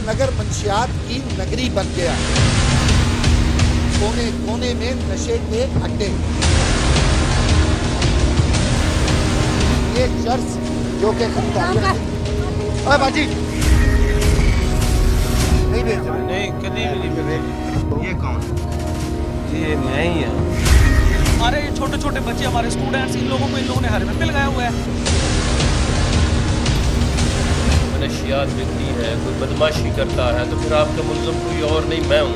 नगर मंशियात की नगरी बन गया। कोने कोने में नशे के अड्डे। ये चर्च जो कि बाजी नहीं भेज रहे, नहीं कभी भी नहीं भेज। ये कौन? ये मैं ही हूँ। हमारे छोटे छोटे बच्चे, हमारे स्टूडेंट्स, इन लोगों ने हेलमेट पे लगाया हुआ है। नशियात बिकती है, कोई बदमाशी करता है तो फिर आपका मुल्ज़िम कोई और नहीं, मैं हूँ।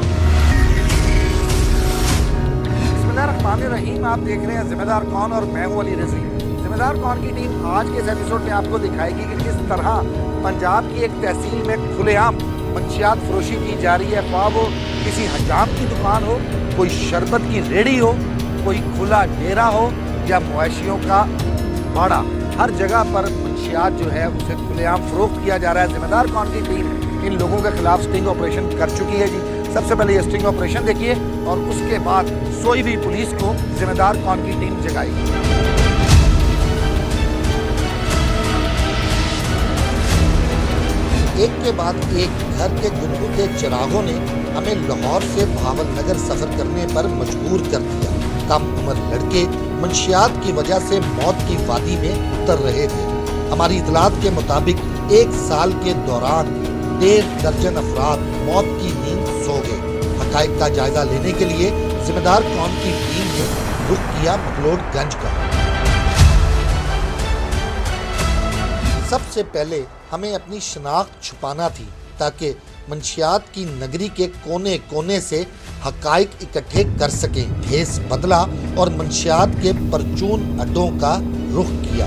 बिस्मिल्लाहिर्रहमानिर्रहीम। आप देख रहे हैं जिम्मेदार कौन और मैं हूँ अली रज़ी। जिम्मेदार कौन की टीम आज के इस एपिसोड में आपको दिखाएगी कि किस तरह पंजाब की एक तहसील में खुलेआम मंशियात फरोशी की जा रही है। ख्वाह वो किसी हजाम की दुकान हो, कोई शरबत की रेहड़ी हो, कोई खुला डेरा हो या मवेशियों का बाड़ा, हर जगह पर मंशियात जो है उसे खुलेआम फरोख्त किया जा रहा है। जिम्मेदार कौन की टीम इन लोगों के खिलाफ स्टिंग ऑपरेशन कर चुकी है जी। सबसे पहले ये स्टिंग ऑपरेशन देखिए और उसके बाद सोई हुई पुलिस को जिम्मेदार कौन की टीम जगाएगी। एक के बाद एक घर के गुनगुते चिरागों ने हमें लाहौर से भावलनगर सफर करने पर मजबूर कर दिया। कम उम्र लड़के मंशियात की वजह से मौत की वादी में उतर रहे थे। हमारी इतलात के मुताबिक एक साल के दौरान 1.5 दर्जन अफराद मौत की नींद सो गए। हकायक का जायजा लेने के लिए जिम्मेदार कौन की टीम ने रुख किया मकलोडगंज का। सबसे पहले हमें अपनी शनाख्त छुपाना थी ताकि मंशियात की नगरी के कोने कोने से हकायक इकट्ठे कर सकें। भेस बदला और मंशियात के परचून अड्डों का रुख किया।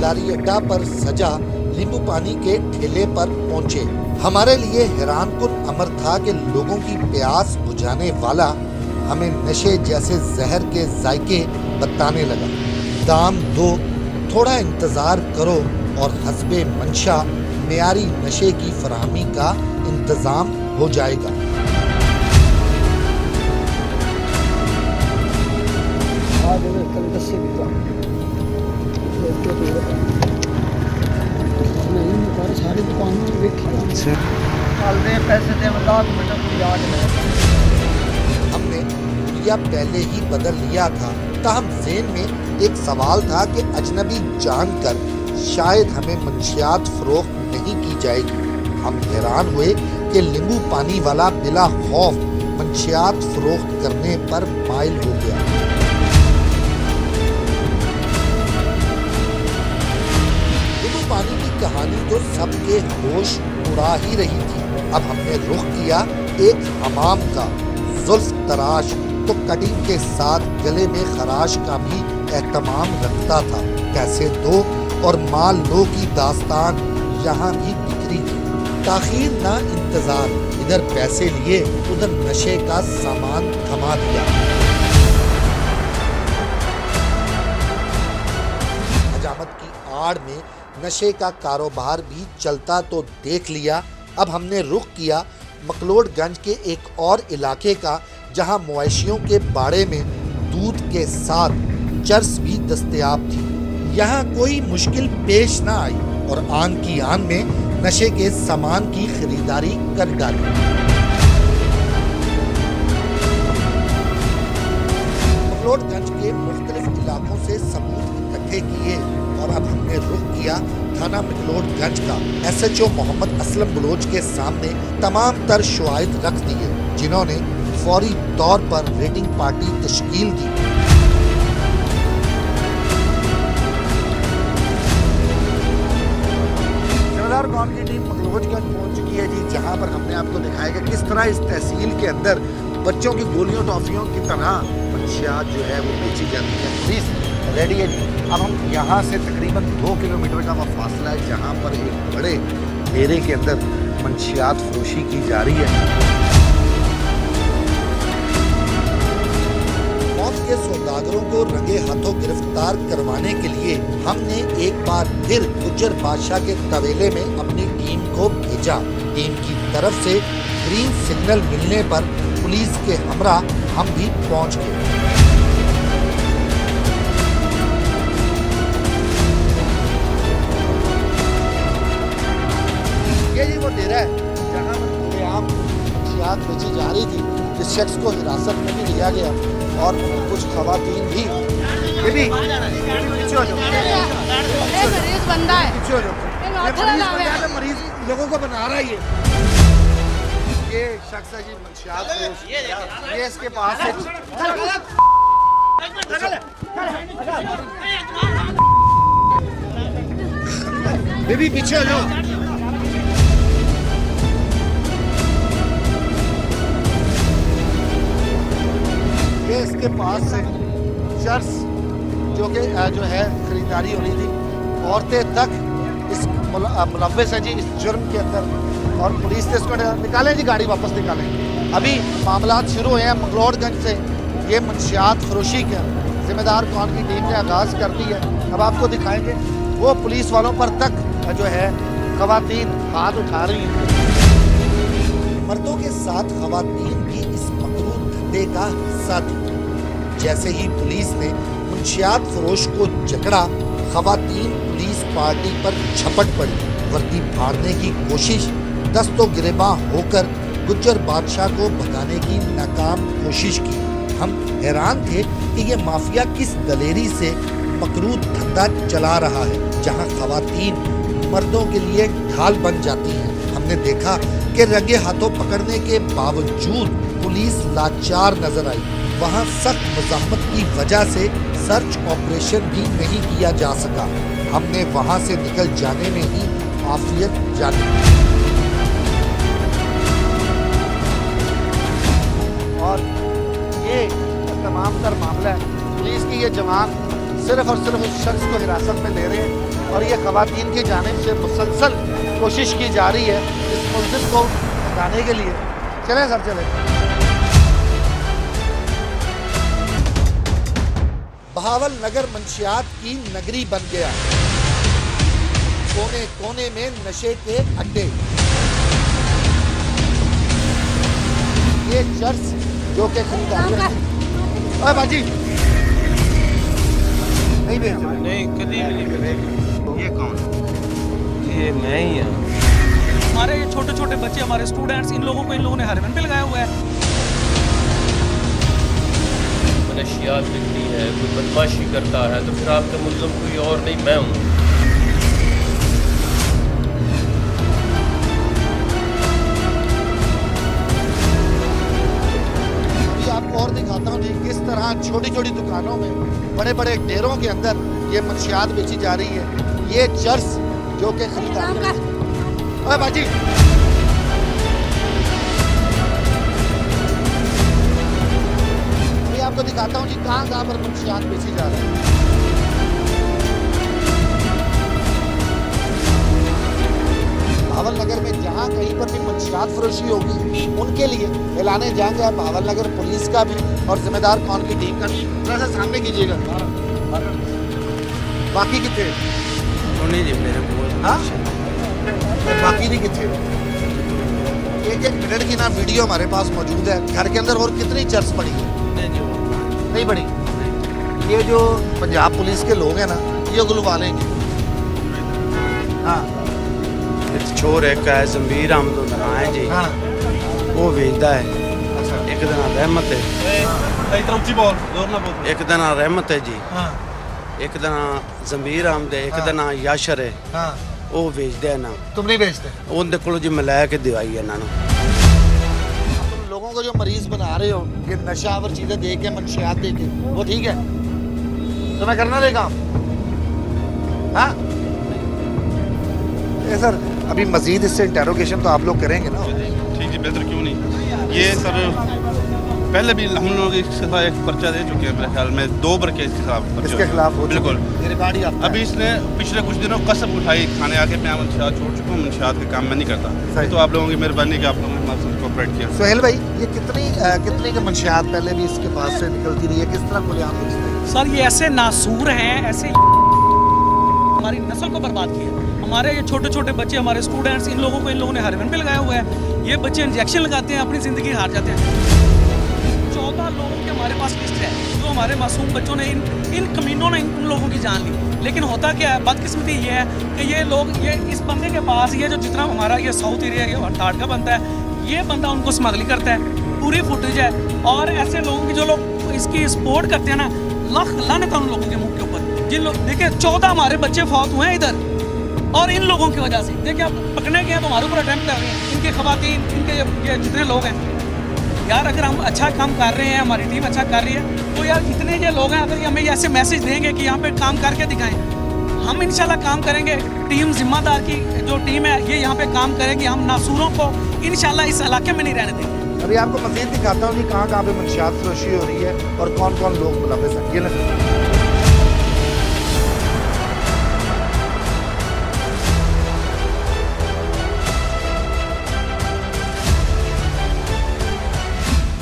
लारी अड्डा पर सजा नींबू पानी के ठेले पर पहुंचे। हमारे लिए हैरानकुन अमर था कि लोगों की प्यास बुझाने वाला हमें नशे जैसे जहर के जायके बताने लगा। दाम दो, थोड़ा इंतजार करो और हस्बे मंशा मेयारी नशे की फराहमी का इंतजाम हो जाएगा। हमने दुनिया पहले ही बदल लिया था, ताहम ज़हन में एक सवाल था कि अजनबी जानकर शायद हमें मंशियात फरोख्त नहीं की जाएगी। हम हैरान हुए कि नींबू पानी वाला बिला खौफ मंशियात फरोख्त करने पर माइल हो गया। नींबू पानी की कहानी तो सबके होश उड़ा ही रही थी। अब हमने रुख किया एक हमाम का। जुल्फ तराश तो कटिंग के साथ गले में खराश का भी एहतमाम रखता था। कैसे दो और माल लो की दास्तान यहाँ भी बिखरी थी। ताखीर ना इंतजार, इधर पैसे लिए उधर नशे का सामान थमा दिया। हजामत की आड़ में नशे का कारोबार भी चलता तो देख लिया। अब हमने रुख किया मकलोडगंज के एक और इलाके का, जहां मवेशियों के बाड़े में दूध के साथ चर्स भी दस्तयाब थी। यहाँ कोई मुश्किल पेश ना आई और आन की आन में नशे के सामान की खरीदारी कर डाली। मकलोडगंज के मुख्तलिफ इलाकों से सबूत इकट्ठे किए और अब हमने रुख किया थाना मकलोडगंज का। SHO मोहम्मद असलम बलोच के सामने तमाम तर शवाहिद रख दिए, जिन्होंने फौरी तौर पर रेटिंग पार्टी तश्कील दी। जिम्मेदार कौन की टीम मकलोडगंज पहुंच चुकी है जी, जहां पर हमने आपको दिखाया कि किस तरह इस तहसील के अंदर बच्चों की गोलियों टॉफियों की तरह मंशियात जो है वो बेची जाती है। पुलिस रेडी है जी। अब हम यहाँ से तकरीबन 2 किलोमीटर का वह फासला है जहाँ पर एक बड़े डेरे के अंदर मंशियात फरोशी की जा रही है। मौत के सौदागरों को रंगे हाथों गिरफ्तार करवाने के लिए हमने एक बार फिर गुज्जर बादशाह के तवेले में अपनी टीम को भेजा। टीम की तरफ से ग्रीन सिग्नल मिलने पर पुलिस के हमरा हम भी पहुँच गए। मंशियात बेची जा रही थी। इस शख्स को हिरासत में भी लिया गया और कुछ खवातीन भी पीछे हो जाओ, मरीज बंदा है, पीछे हो जाओ। ये मरीज लोगों को बना रहा है ये शख्स है जी मंशियात फरोश। ये इसके पास से बेबी पीछे हो जाओ। ये इसके पास से चर्स जो है खरीदारी हो रही थी। औरतें तक इस मुलव्वस है जी इस जुर्म के अंदर और पुलिस ने इसको निकालें जी, गाड़ी वापस निकालें। अभी मामला शुरू हुए हैं मंगलौरगंज से। ये मंशियात फरोशी का जिम्मेदार कौन की टीम ने आगाज़ कर दी है। अब आपको दिखाएंगे वो पुलिस वालों पर तक जो है खवातीन हाथ उठा रही हैं। मर्दों के साथ खवातीन भी इस मकरूह धंधे का हिस्सा थी। जैसे ही पुलिस ने मंशियात फरोश को जकड़ा, खवातीन पुलिस पार्टी पर झपट पड़ी। वर्दी फाड़ने की कोशिश, दस्तो गिरेबां होकर गुज्जर बादशाह को भगाने की नाकाम कोशिश की। हम हैरान थे कि ये माफिया किस दलेरी से मकरूह धंधा चला रहा है, जहां खवातीन मर्दों के लिए ढाल बन जाती हैं। हमने देखा कि रंगे हाथों पकड़ने के बावजूद पुलिस लाचार नजर आई। वहां सख्त मुज़ाहमत की वजह से सर्च ऑपरेशन भी नहीं किया जा सका। हमने वहां से निकल जाने में ही आफियत जानी। और ये तमाम तर मामला है। पुलिस की ये जवान सिर्फ और सिर्फ उस शख्स को हिरासत में ले रहे हैं और ये खवातीन की जानिब से मुसलसल कोशिश की जा रही है इस मुल्ज़िम को हटाने के लिए। चलें सर चलें। बहावल नगर मंशियात की नगरी बन गया। कोने कोने में नशे के अड्डे। ये चर्च जो के खरीदारी बाजी नहीं भेज नहीं कभी भी नहीं मिलेगी। ये कौन? ये मैं ही हूँ। हमारे ये छोटे छोटे बच्चे, हमारे स्टूडेंट्स, इन लोगों ने हेरोइन पे लगाया हुआ है। मनशियात बिकती है, कोई बदमाशी करता है तो फिर आपका मुल्ज़िम कोई और नहीं मैं हूँ। आपको और दिखाता हूँ जी किस तरह छोटी छोटी दुकानों में बड़े बड़े डेरों के अंदर ये मंशियात बेची जा रही है। ये चर्च जो कि खरीदारी बाजी मैं आपको दिखाता हूँ जी कहाँ पर मंशियात बेची जा रही है। बहावल नगर में जहाँ कहीं पर भी मंशियात फरोशी होगी उनके लिए ऐलाने जाएंगे आप बहावल नगर पुलिस का भी और जिम्मेदार कौन की टीम का भी। थोड़ा सा सामने कीजिएगा। बाकी कितने बाकी नहीं कितने। एक मिनट की ना वीडियो हमारे पास मौजूद है। घर के अंदर और कितनी चर्च पड़ी है? नहीं पड़ी। ये जो पंजाब पुलिस के लोग हैं ना ये गुलवा लेंगे। हाँ छोर एक है जमीर अहमद नाम है जी। हाँ वो वेचता है। अच्छा एक दिन रहमत है, एक दिन रहमत है जी। हाँ एक दिन जमीर अहमद है, एक दिन याशर है। हाँ वो वेचते हैं ना। तुम नहीं बेचते? उनके को जी मिला के दिवाई है इन्होंने। तुम लोगों को जो मरीज बना रहे हो ये नशावर चीजें दे के मंशियात दे के वो ठीक है? तुम्हें करना नहीं काम? हाँ सर अभी मजीद इससे इंटेरोगेशन तो आप लोग करेंगे ना? ठीक जी बेहतर क्यों नहीं। ये सर पहले भी हम लोग इसके खिलाफ एक पर्चा दे चुके हैं मेरे ख्याल में 2 बार के इसके खिलाफ हो बिल्कुल। बिल्कुल अभी इसने पिछले कुछ दिनों कसम उठाई खाने आके मैं मंशियात छोड़ चुका हूँ, मंशियात के काम मैं नहीं करता। तो आप लोगों की मेहरबानी कि आप लोगों ने हमारे साथ कोऑपरेट किया। सोहेल भाई ये कितनी की मंशियात पहले भी इसके पास से निकलती रही है, किस तरह खुलेआम बेचते हैं? सर ये ऐसे नासूर हैं, ऐसे हमारी नस्ल को बर्बाद किया। हमारे ये छोटे छोटे बच्चे, हमारे स्टूडेंट्स, इन लोगों ने हेरोइन पे लगाया हुआ है। ये बच्चे इंजेक्शन लगाते हैं, अपनी ज़िंदगी हार जाते हैं। 14 लोगों की हमारे पास लिस्ट है जो हमारे मासूम बच्चों ने इन कमीनों ने उन लोगों की जान ली। लेकिन होता क्या है, बदकिस्मती ये है कि ये लोग इस बंदे के पास ये जो जितना हमारा ये साउथ एरिया ये टाटका बनता है ये बंदा उनको स्मगलिंग करता है, पूरी फुटेज है। और ऐसे लोगों की जो लोग इसकी सपोर्ट करते हैं ना, लाख लानत है उन लोगों के मुंह के ऊपर। जिन लोग देखिए 14 हमारे बच्चे फौत हुए हैं इधर, और इन लोगों की वजह से। देखिए आप पकड़ने गए तो हमारे ऊपर अटेम्प्ट कर रहे हैं, इनके खवातीन, इनके ये जितने लोग हैं। यार अगर हम अच्छा काम कर रहे हैं, हमारी टीम अच्छा कर रही है, तो यार इतने ये लोग हैं, अगर हमें ऐसे मैसेज देंगे कि यहाँ पे काम करके दिखाएं, हम इंशाल्लाह काम करेंगे। टीम जिम्मेदार की जो टीम है ये यहाँ पे काम करेगी। हम नासूरों को इंशाल्लाह इस इलाके में नहीं रहने देंगे। अभी आपको मज़ीद दिखाता हूँ कि कहाँ पे मंशियात फरोशी हो रही है और कौन कौन लोग मुलविस हैं। ये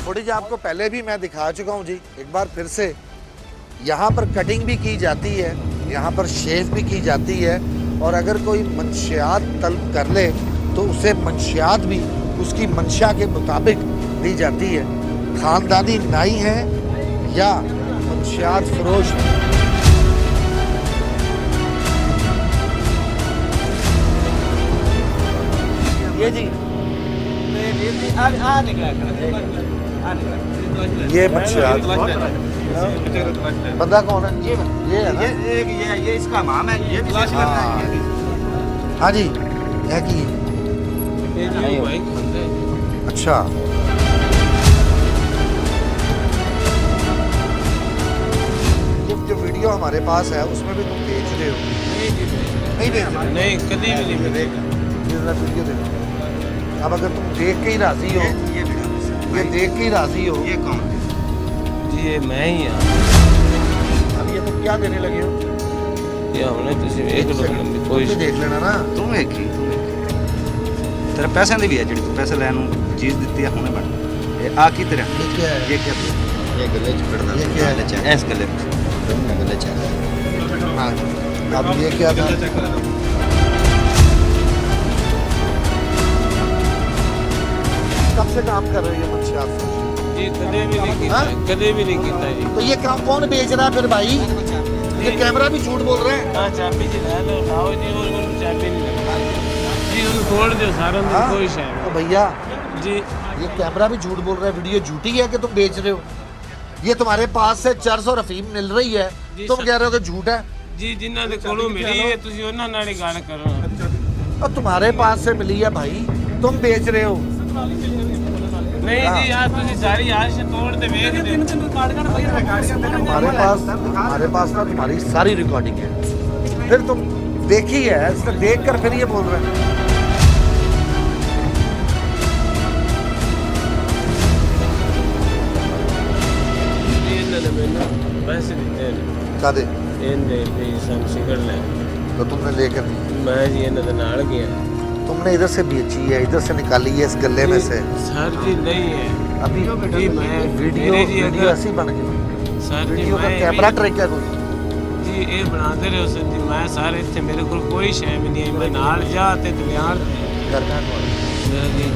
फुटेज आपको पहले भी मैं दिखा चुका हूँ जी, एक बार फिर से। यहाँ पर कटिंग भी की जाती है, यहाँ पर शेव भी की जाती है, और अगर कोई मंशियात तलब कर ले तो उसे मंशियात भी उसकी मंशा के मुताबिक दी जाती है। खानदानी नाई है या मंशियात फरोश। ये जी ये मंशियात बंदा कौन है? ये है ना? ये इसका नाम है। ये हाँ जी, है कि अच्छा। जो वीडियो हमारे पास है उसमें भी तुम बेच रहे हो? नहीं बेच रहे? नहीं, कभी भी नहीं बेचेगा। वीडियो देखो। अब अगर तुम देख के ही राजी हो, ये देख के ही राजी हो, ये कौन? जी ये मैं ही हाँ। अब ये तुम क्या देने लगे हो? ये हमने तो सिर्फ एक लोग कोई देख लेना ना। तुम एक ही तेरे पैसे दी भी है जी, तू पैसे लैन चीज दी है हुने बन। ये आ की तेरा ये क्या है? ये क्या है? ये गले च पड़ना। ये क्या है? ऐस गले गले च। हाँ, अब ये क्या था? कब से काम कर रहे हो मंशियात? जी कभी भी नहीं कीता, कभी भी नहीं कीता जी। तो ये काम कौन बेच रहा है फिर भाई? ये कैमरा भी झूठ बोल रहा है। हाँ चाबी जी ला लो, लाओ जी, और चाबी नहीं लगा जी, उनको छोड़ दो सारा दिन कोई शायद। तो भैया जी ये कैमरा भी झूठ बोल रहा है, वीडियो झूठी है कि तुम बेच रहे हो? ये तुम्हारे पास से चरस और अफीम मिल रही है, तुम कह रहे हो कि झूठ है? जी जिन्हों ने कोलों मिली है तुसी उन्हां नाल ही गल करो। और तुम्हारे पास से मिली है भाई, तुम बेच रहे हो? नहीं जी यार तुसी सारी आश तोड़ दे वेख दे। हमारे पास ना तुम्हारी सारी रिकॉर्डिंग है, फिर तुम देखी है, इसको देख कर फिर ये बोल रहे हैं। पैसे देते हैं क्या दे? तो तुमने लेकर दी? मैं जी इन्होंने नाल गया। तुमने इधर से बेची है, इधर से निकाली है, इस गले में से? सर जी नहीं है अभी जी, मैं वीडियो ऐसी बन गई। सर जी वीडियो का मैं कैमरा ट्रैक है कोई? जी ये बनाते रहो सर जी, मैं सारे इतने मेरे को कोई शय भी नहीं है। मैं नाल जाते दलियाल घर का कौन? मेरा जी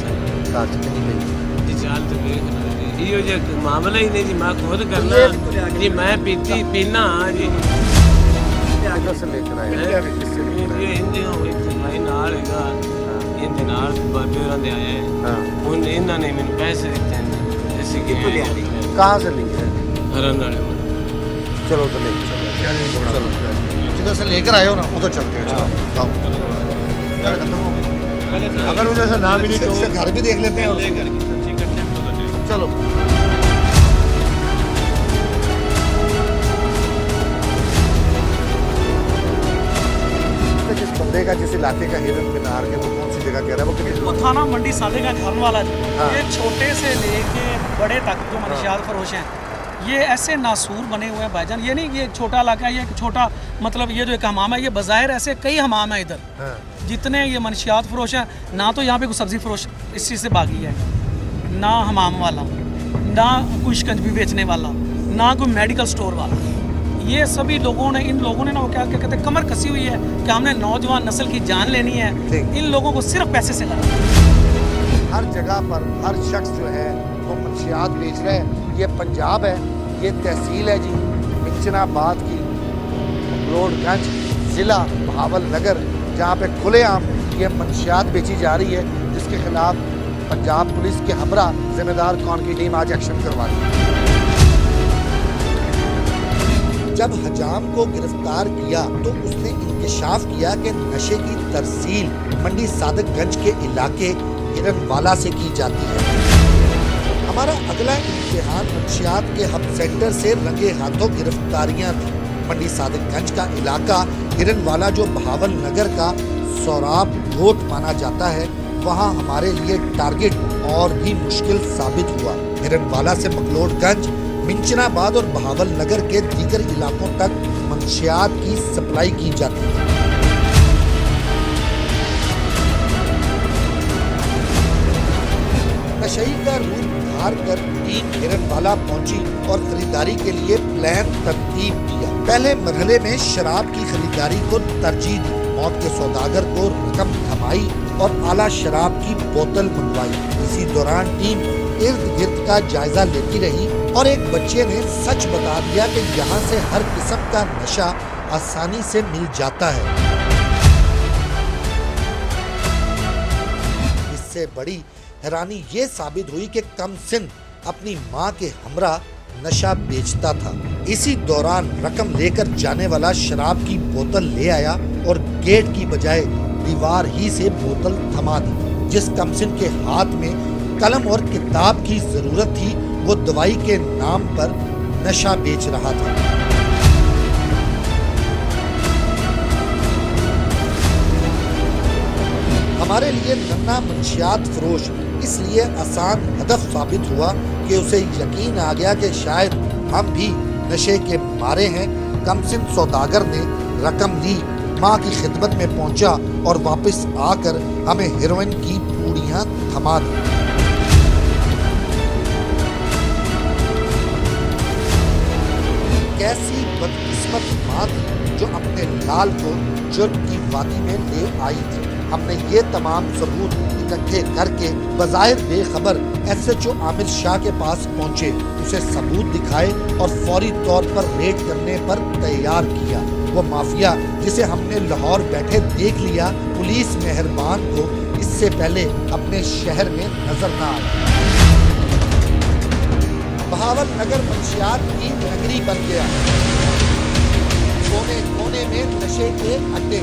सर काज नहीं गई जी चाल तो देख रहे जी, यो जो मामला ही नहीं जी, मैं खुद करना जी, मैं पीना हाँ जी। इधर से लेकर आए ये हिंदी हुई भाई नाल हैगा, इनके नाल बाबे होरां दे आए हैं, उन इन्हां ने मैंने पैसे दिते हैं। ऐसी कि कहाँ से लिए है? हरन वाले चलो तो ले चलो, जिधर से लेकर आए हो ना उधर चलते हैं। चलो अगर उधर से ना मिली तो घर भी देख लेते हैं। चलो जिस बंदे का, जिस इलाके का हिरन मीनार के, वो कौन सी जगह कह रहा है? वो कितने? थाना मंडी सादे का धर्म वाला हाँ। ये छोटे से लेके बड़े तक जो मंशियात फरोश हैं, ये ऐसे नासूर बने हुए हैं भाईजान। ये नहीं ये छोटा इलाका है, ये छोटा मतलब ये जो एक हमाम है, ये बज़ाहिर ऐसे कई हमाम है इधर। हाँ। जितने ये मंशियात फरोश हैं, ना तो यहाँ पे कोई सब्ज़ी फरोश इस चीज़ से बागी है, ना हमाम वाला, ना कोई शिकंजवी बेचने वाला, ना कोई मेडिकल स्टोर वाला। ये सभी लोगों ने, इन लोगों ने ना वो क्या कहते हैं, कमर कसी हुई है कि हमने नौजवान नस्ल की जान लेनी है। इन लोगों को सिर्फ पैसे से लगा। हर जगह पर हर शख्स जो है वो मंशियात बेच रहे हैं। ये पंजाब है, ये तहसील है जी मिंचनाबाद की, रोडगंज ज़िला भावल नगर, जहाँ पे खुलेआम ये मंशियात बेची जा रही है, जिसके खिलाफ पंजाब पुलिस के हमरा जिम्मेदार कौन की टीम आज एक्शन करवा रही है। जब हजाम को गिरफ्तार किया तो उसने इंकशाफ किया कि नशे की तरसील मंडी सादकगंज के इलाके हिरनवाला से की जाती है। हमारा अगला इम्तिहान मंशियात के हब सेंटर से रंगे हाथों गिरफ्तारियां थी। मंडी सादकगंज का इलाका हिरनवाला जो बहावल नगर का सौराब घोट माना जाता है, वहां हमारे लिए टारगेट और भी मुश्किल साबित हुआ। हिरनवाला से मकलोडगंज, मिंचनाबाद और बहावल नगर के दीगर इलाकों तक मंशियात की सप्लाई की जाती है। नशई का रूप धार कर टीम हिरनवाला पहुंची और खरीदारी के लिए प्लान तरतीब किया। पहले मरहले में शराब की खरीदारी को तरजीह दी, मौत के सौदागर को रकम थमाई और आला शराब की बोतल मंगवाई। इसी दौरान टीम इर्द गिर्द का जायजा लेती रही और एक बच्चे ने सच बता दिया कि यहाँ से हर किस्म का नशा आसानी से मिल जाता है। इससे बड़ी हैरानी ये साबित हुई कि कमसिन अपनी मां के हमरा नशा बेचता था। इसी दौरान रकम लेकर जाने वाला शराब की बोतल ले आया और गेट की बजाय दीवार ही से बोतल थमा दी। जिस कमसिन के हाथ में कलम और किताब की जरूरत थी, वो दवाई के नाम पर नशा बेच रहा था। हमारे लिए नन्हा मंशियात फरोश इसलिए आसान हदफ साबित हुआ कि उसे यकीन आ गया कि शायद हम भी नशे के मारे हैं। कमसिन सौदागर ने रकम ली, मां की खिदमत में पहुंचा और वापस आकर हमें हेरोइन की पूड़ियां थमा दी। कैसी बदकिस्मत मां थी जो अपने लाल को जुर्म की वादी में ले आई थी। हमने ये तमाम सबूत इकट्ठे करके बज़ाहिर बेखबर SHO आमिर शाह के पास पहुंचे, उसे सबूत दिखाए और फौरी तौर पर रेड करने पर तैयार किया। वो माफिया जिसे हमने लाहौर बैठे देख लिया, पुलिस मेहरबान को इससे पहले अपने शहर में नजर न आया। बहावल नगर मंशियात की नगरी बन गया। कोने कोने में नशे के अड्डे।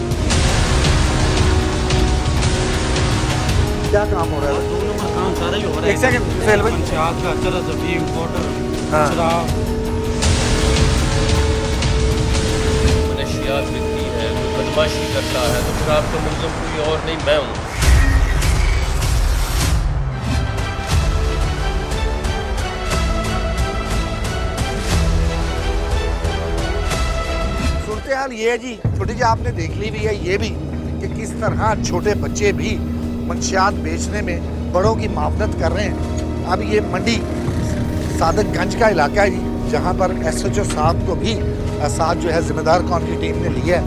क्या काम हो रहा है? 2 नंबर काम सारा ही हो रहा है। एक सेकंड सेल भाई, पंचायत का चला जबी इम्पोर्टर शराब मनशियात बिकती है, कोई बदमाशी करता है तो शराब का मुल्ज़िम कोई और नहीं, मैं हूँ। सूरत हाल ये है जी, छोटी जी आपने देख ली भी है ये भी कि किस तरह छोटे बच्चे भी मंशियात बेचने में बड़ों की मावनत कर रहे हैं। अब ये मंडी सादकगंज का इलाका है जी, जहाँ पर SHO साहब को भी साथ जो है जिम्मेदार कौन की टीम ने लिया है।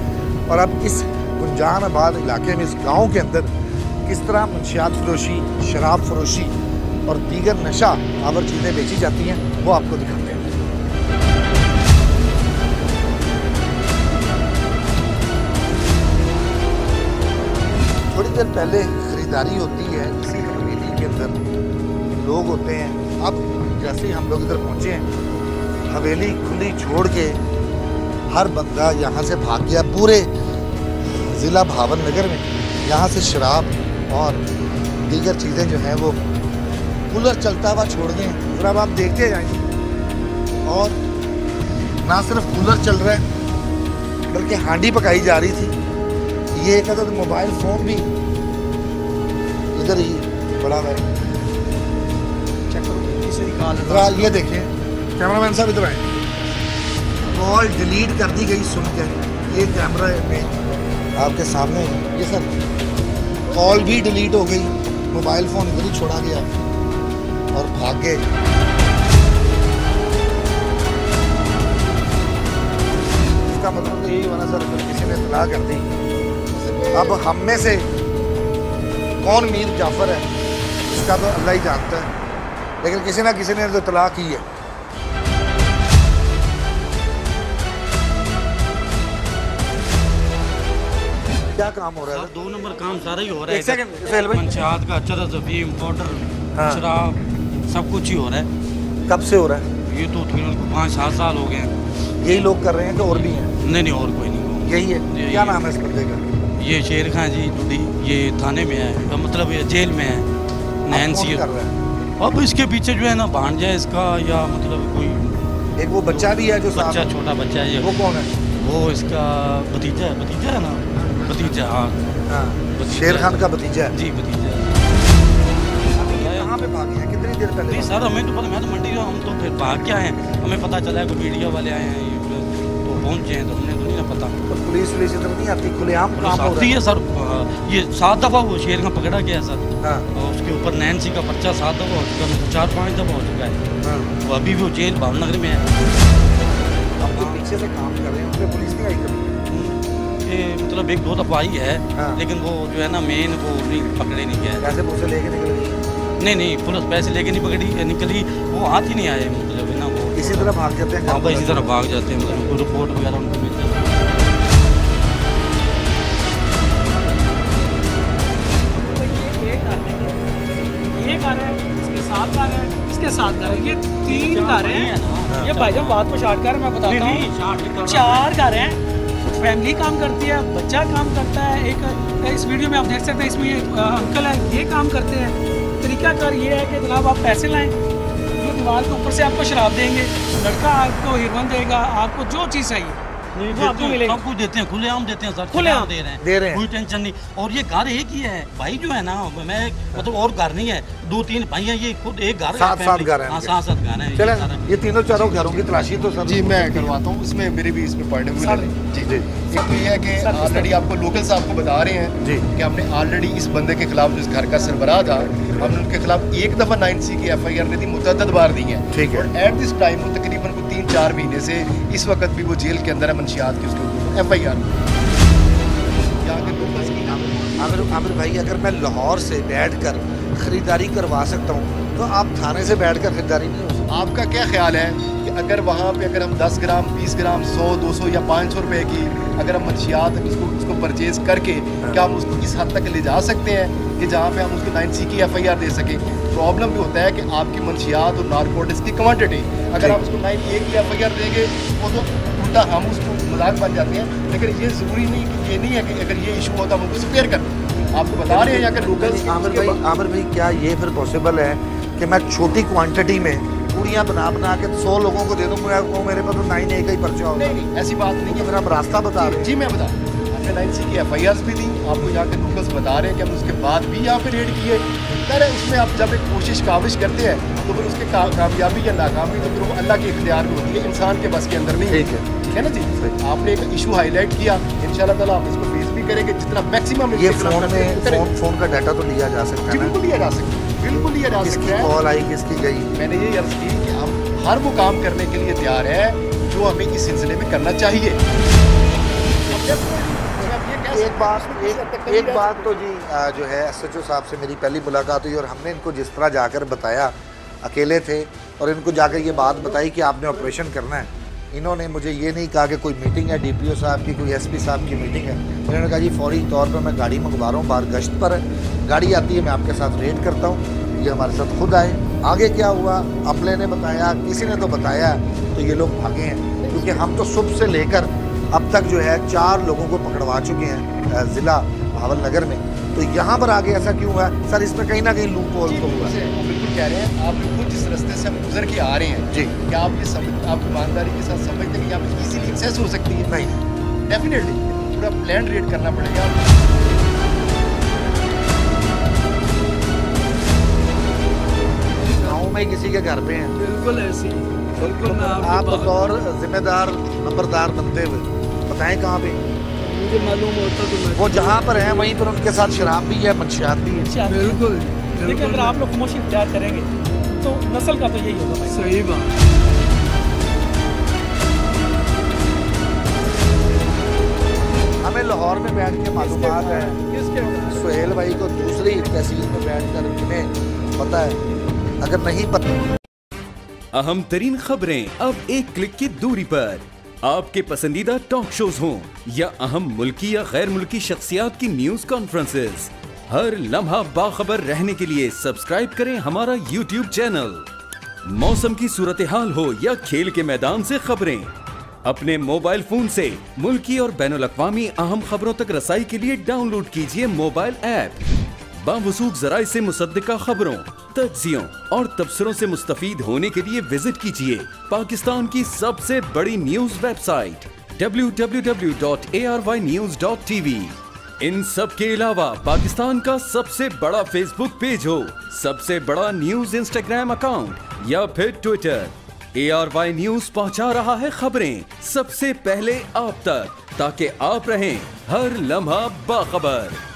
और अब इस गुंजानाबाद इलाके में, इस गांव के अंदर किस तरह मंशियात फरोशी, शराब फरोशी और दीगर नशा आवर चीज़ें बेची जाती हैं, वो आपको दिखाते हैं। थोड़ी देर पहले खरीदारी होती है इसी हवेली के अंदर, लोग होते हैं। अब जैसे ही हम लोग इधर पहुंचे हैं, हवेली खुली छोड़ के हर बंदा यहाँ से भाग गया। पूरे ज़िला बहावल नगर में यहाँ से शराब और दीगर चीज़ें जो हैं वो कूलर चलता हुआ छोड़ गए। फिर अब आप देखते जाएंगे, और ना सिर्फ कूलर चल रहा है बल्कि हांडी पकाई जा रही थी। ये एक तो मोबाइल फ़ोन भी इधर ही पड़ा हुआ है। चेक करो, ये देखिए कैमरामैन साहब इधर आए। कॉल डिलीट कर दी गई सुनकर, ये कैमरा में आपके सामने ये सर कॉल भी डिलीट हो गई, मोबाइल फ़ोन इधर ही छोड़ा गया और भाग गए। इसका मतलब तो यही होना सर, किसी ने इत्तला कर दी। अब हम में से कौन मीर जाफर है इसका तो अल्लाह ही जानता है, लेकिन किसी ना किसी ने तो इत्तला की है। क्या काम हो रहा है? 2 नंबर काम सारा ही हो रहा है। एक सेकंड सोहेल भाई, पंचायत का चरस, अफीम, पाउडर, हाँ। शराब सब कुछ ही हो रहा है। कब से हो रहा है? ये तो तकरीबन 5-7 साल हो गए हैं। यही लोग कर रहे हैं कि और भी हैं? नहीं और कोई नहीं। यही है। यही क्या है। नाम है इस बंदे का? ये शेर खां जी डूडी, ये थाने में है, मतलब ये जेल में है। नैन्सी कौन कर रहा है? अब इसके पीछे जो है ना भांजा है इसका, या मतलब कोई एक वो बच्चा भी है जो साथ बच्चा, में? छोटा बच्चा है ये। वो कौन है? वो इसका भतीजा है ना, भतीजा। हाँ हाँ, भतीजा शेर है। खान का भतीजा है। जी भतीजा है। कहाँ पे भागे हैं? कितनी देर पहले? नहीं सर हमें तो पता, मैं तो मंडी हम तो फिर भाग के आए हैं। हमें पता चला है कि मीडिया वाले आए हैं तो पहुंचे हैं, तो हमने तो नहीं ना पता। तो पुलिस इधर नहीं आती? खुलेआम काम हो आती रहा है सर। ये 7 दफ़ा वो शेर का पकड़ा गया है सर। हाँ, और उसके ऊपर नैन्सी का पर्चा 7 दफ़ा हो चुका है, 4-5 दफ़ा हो चुका है। हाँ। तो अभी भी वो जेल भावनगर में है। अब जो पीछे से काम कर रहे हैं उन पे पुलिस नहीं आई कभी? ये मतलब 1-2 दफ़ा आई है, हाँ। लेकिन वो जो है ना मेन वो नहीं पकड़े नहीं गए। कैसे पुलिस लेके निकल गई? नहीं पुलिस पैसे लेके नहीं पकड़ी निकली, वो हाथ ही नहीं आए, मतलब है ना वो इसी तरह भाग जाते हैं? हाँ भाई इसी तरह भाग जाते हैं, मतलब कोई रिपोर्ट वगैरह उनको मिल जाती है। ये कार है, इसके साथ कार है, इसके साथ कार है, ये 3 कारें हैं। ये भाईजान बात को शार्ट कर, मैं बताता हूँ। 4 कारें हैं, फैमिली काम करती है, बच्चा काम करता है। एक इस वीडियो में आप देख सकते हैं, इसमें ये अंकल है, ये काम करते हैं। तरीकाकार ये है कि जनाब आप पैसे लाएं, जो दीवार के ऊपर से आपको शराब देंगे, लड़का आपको हीरोइन देगा, आपको जो चीज़ चाहिए वो आपको मिलेगा। सब कुछ देते हैं, खुलेआम देते हैं सर, खुलेआम दे रहे हैं, हैं। कोई टेंशन नहीं। और ये घर एक ही है भाई, जो है ना मैं मतलब और घर नहीं है, 2-3 भाई हैं, ये खुद एक घर है। 7 घर हैं। हाँ 7 घर हैं। चले ये तीनों चारों घरों की तलाशी तो सर जी मैं करवाता हूँ, उसमें मेरे भी इसमें पॉइंट ऑफ व्यू जी जी। एक तो ये है कि ऑलरेडी आपको लोकल साहब को बता रहे हैं जी कि हमने ऑलरेडी इस बंदे के खिलाफ, जो इस घर का सरबराह था, हमने उनके खिलाफ 1 दफ़ा 9C की FIR दी थी, मुतअद्दद बार दी है। ठीक है। और एट दिस टाइम वो तकरीबन 3-4 महीने से इस वक्त भी वो जेल के अंदर है, मंशियात की उसके ऊपर FIR। यहाँ के लोकल्स की आमिर भाई, अगर मैं लाहौर से बैठकर खरीदारी करवा सकता हूँ तो आप थाने से बैठकर खरीदारी नहीं हो सकती? आपका क्या ख्याल है कि अगर वहाँ पे अगर हम 10 ग्राम, 20 ग्राम, 100, 200 या 500 रुपए की अगर हम मंशियात उसको परचेज करके क्या हम उसको इस हद तक ले जा सकते हैं कि जहाँ पे हम उसकी 9C की FIR दे सकें? प्रॉब्लम भी होता है कि आपकी मंशियात और नारकोटिक्स की क्वांटिटी, अगर आप उसको 9A की FIR देंगे वो तो उल्टा हम उसको मजाक बन जाते हैं। लेकिन ये ज़रूरी नहीं कि ये नहीं है कि अगर ये इशू होता हम उसको स्पेयर कर आपको बता रहे हैं यहाँ के लोकल। आमिर भाई क्या ये फिर पॉसिबल है कि मैं छोटी क्वांटिटी में पूड़ियाँ बना के 100 लोगों को दे दूँ, वो मेरे पास तो 9A का ही पर्चा होगा? नहीं ऐसी बात नहीं है। फिर आप रास्ता बता रहे हैं। जी मैं बता, हमने 9C की FIRs भी दी आपको, यहाँ के लोकल्स बता रहे हैं कि हम उसके बाद भी यहाँ पे रेड किए। खैर उसमें आप जब एक कोशिश काविश करते हैं तो फिर उसके कामयाबी या नाकामी तो फिर वो अल्लाह के इख्तियार में होती है, इंसान के बस के अंदर नहीं। ठीक है ना जी। आपने एक इशू हाईलाइट किया, इंशाल्लाह ताला आप इसको फेस भी करेंगे जितना मैक्सिमम। ये फोन का डाटा तो लिया जा सकता है? बिल्कुल लिया जा सकता है, बिल्कुल लिया जा सकता है। किसकी कॉल आई, किसकी गई? मैंने ये अर्ज की कि हम हर वो काम करने के लिए तैयार है जो हमें इस सिलसिले में करना चाहिए। एक बात तो जी जो है SHO साहब से मेरी पहली मुलाकात हुई और हमने इनको जिस तरह जाकर बताया, अकेले थे और इनको जाकर ये बात बताई कि आपने ऑपरेशन करना है, इन्होंने मुझे ये नहीं कहा कि कोई मीटिंग है DPO साहब की, कोई SP साहब की मीटिंग है। इन्होंने कहा जी फौरी तौर पर मैं गाड़ी मंगवा रहा हूँ, बाहर गश्त पर है, गाड़ी आती है मैं आपके साथ रेड करता हूँ, ये हमारे साथ खुद आए। आगे क्या हुआ अपने ने बताया, किसी ने तो बताया, तो ये लोग भागे हैं। क्योंकि हम तो सुबह से लेकर अब तक जो है 4 लोगों को पकड़वा चुके हैं ज़िला भावलनगर में। तो यहाँ पर आगे ऐसा क्यों हुआ सर? इसमें कहीं ना कहीं लूप होल तो हुआ है। बिल्कुल कह रहे हैं आप लोग, जिस रास्ते से हम गुजर के आ रहे हैं जी, क्या आप ये आप ईमानदारी के साथ समझते हैं कि यहाँ पे इजीली एक्सेस हो सकती है? नहीं, डेफिनेटली पूरा प्लान रेड करना पड़ेगा। गाँव में किसी के घर पे हैं? बिल्कुल ऐसी, बिल्कुल। आप बतौर जिम्मेदार नंबरदार बनते हुए बताएं कहाँ पे? मुझे मालूम होता तो मैं वो जहाँ पर है वहीं पर उनके साथ शराब भी है, मंशियात भी है। बिल्कुल। लेकिन अगर आप लोग खामोशी इख्तियार करेंगे तो नस्ल का तो यही होगा भाई। सही बात। हमें लाहौर में बैठ के मालूमात है, सुहेल भाई को दूसरी तहसील में बैठ कर उन्हें पता है। अगर नहीं पता, अहम तरीन खबरें अब एक क्लिक की दूरी पर, आपके पसंदीदा टॉक शोज हों या अहम मुल्की या गैर मुल्की शख्सियात की न्यूज कॉन्फ्रेंसेस, हर लम्हा बाखबर रहने के लिए सब्सक्राइब करें हमारा YouTube चैनल। मौसम की सूरत हाल हो या खेल के मैदान से खबरें, अपने मोबाइल फोन से मुल्की और बैनुल-अक़वामी अहम खबरों तक रसाई के लिए डाउनलोड कीजिए मोबाइल ऐप। बावसूख ज़राए से मुसद्दिका खबरों, तज्ज़ियों और तबसरों से मुस्तफ़ीद होने के लिए विजिट कीजिए पाकिस्तान की सबसे बड़ी न्यूज वेबसाइट www.arYnews.tv। इन सब के अलावा पाकिस्तान का सबसे बड़ा फेसबुक पेज हो, सबसे बड़ा न्यूज इंस्टाग्राम अकाउंट या फिर ट्विटर, ARY न्यूज पहुंचा रहा है खबरें सबसे पहले आप तक, ताकि आप रहें हर लम्हा बाखबर।